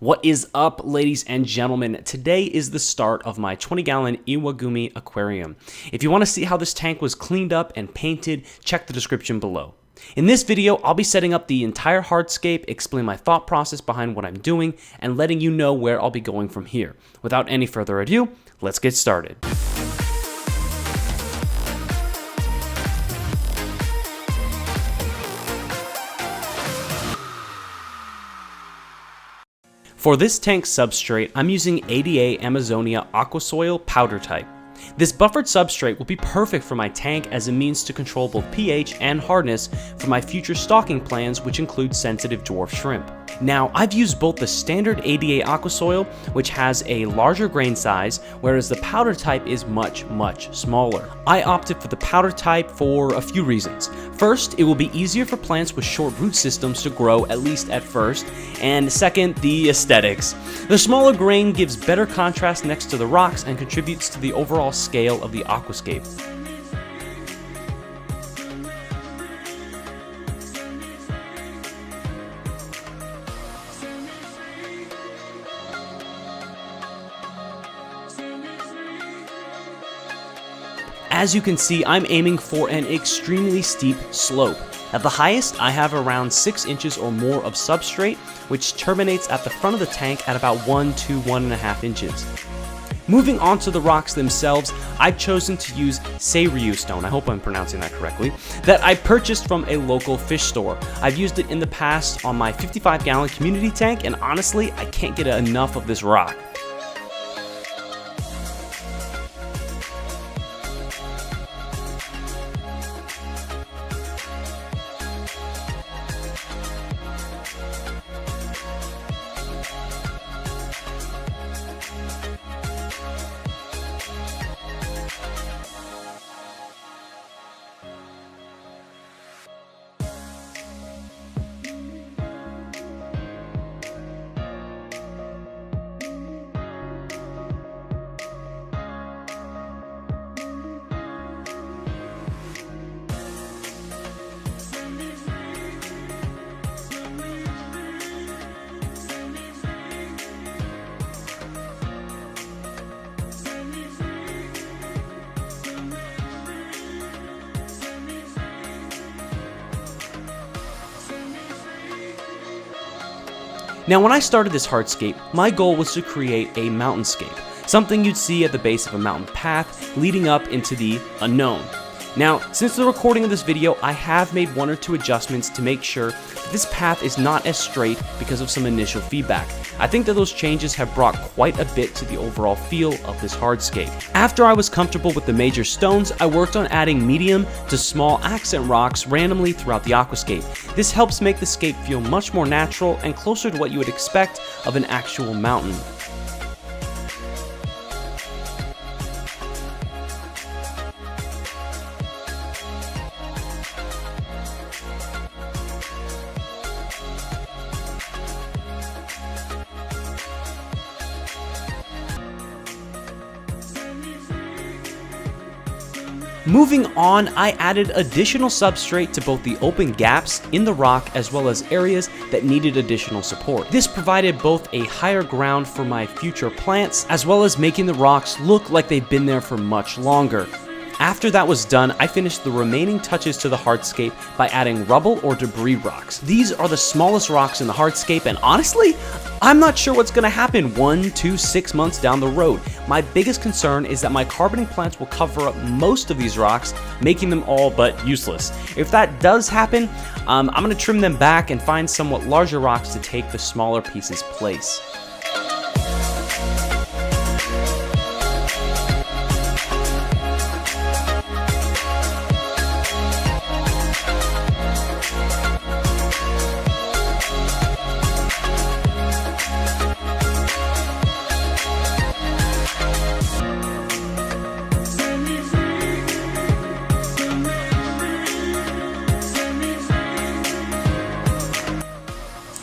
What is up, ladies and gentlemen? Today is the start of my 20-gallon Iwagumi aquarium. If you want to see how this tank was cleaned up and painted, check the description below. In this video, I'll be setting up the entire hardscape, explain my thought process behind what I'm doing, and letting you know where I'll be going from here. Without any further ado, let's get started. For this tank substrate, I'm using ADA Amazonia Aquasoil powder type. This buffered substrate will be perfect for my tank as a means to control both pH and hardness for my future stocking plans, which include sensitive dwarf shrimp. Now, I've used both the standard ADA Aquasoil, which has a larger grain size, whereas the powder type is much smaller. I opted for the powder type for a few reasons. First, it will be easier for plants with short root systems to grow, at least at first, and second, the aesthetics. The smaller grain gives better contrast next to the rocks and contributes to the overall scale of the aquascape. As you can see, I'm aiming for an extremely steep slope. At the highest, I have around 6 inches or more of substrate, which terminates at the front of the tank at about 1 to 1.5 inches. Moving on to the rocks themselves, I've chosen to use Seiryu stone, I hope I'm pronouncing that correctly, that I purchased from a local fish store. I've used it in the past on my 55-gallon community tank, and honestly, I can't get enough of this rock. Now, when I started this hardscape, my goal was to create a mountainscape, something you'd see at the base of a mountain path leading up into the unknown. Now, since the recording of this video, I have made 1 or 2 adjustments to make sure that this path is not as straight because of some initial feedback. I think that those changes have brought quite a bit to the overall feel of this hardscape. After I was comfortable with the major stones, I worked on adding medium to small accent rocks randomly throughout the aquascape. This helps make the scape feel much more natural and closer to what you would expect of an actual mountain. Moving on, I added additional substrate to both the open gaps in the rock as well as areas that needed additional support. This provided both a higher ground for my future plants as well as making the rocks look like they've been there for much longer. After that was done, I finished the remaining touches to the hardscape by adding rubble or debris rocks. These are the smallest rocks in the hardscape, and honestly, I'm not sure what's going to happen 1 to 6 months down the road. My biggest concern is that my carboning plants will cover up most of these rocks, making them all but useless. If that does happen, I'm going to trim them back and find somewhat larger rocks to take the smaller pieces' place.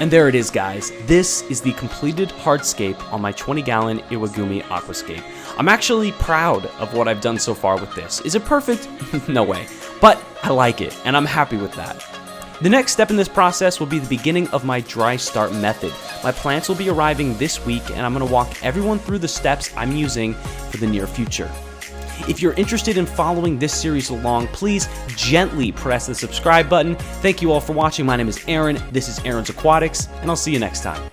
And there it is, guys. This is the completed hardscape on my 20-gallon Iwagumi aquascape. I'm actually proud of what I've done so far with this. Is it perfect? No way. But I like it, and I'm happy with that. The next step in this process will be the beginning of my dry start method. My plants will be arriving this week, and I'm going to walk everyone through the steps I'm using for the near future. If you're interested in following this series along, please gently press the subscribe button. Thank you all for watching. My name is Aaron. This is Aaron's Aquatics, and I'll see you next time.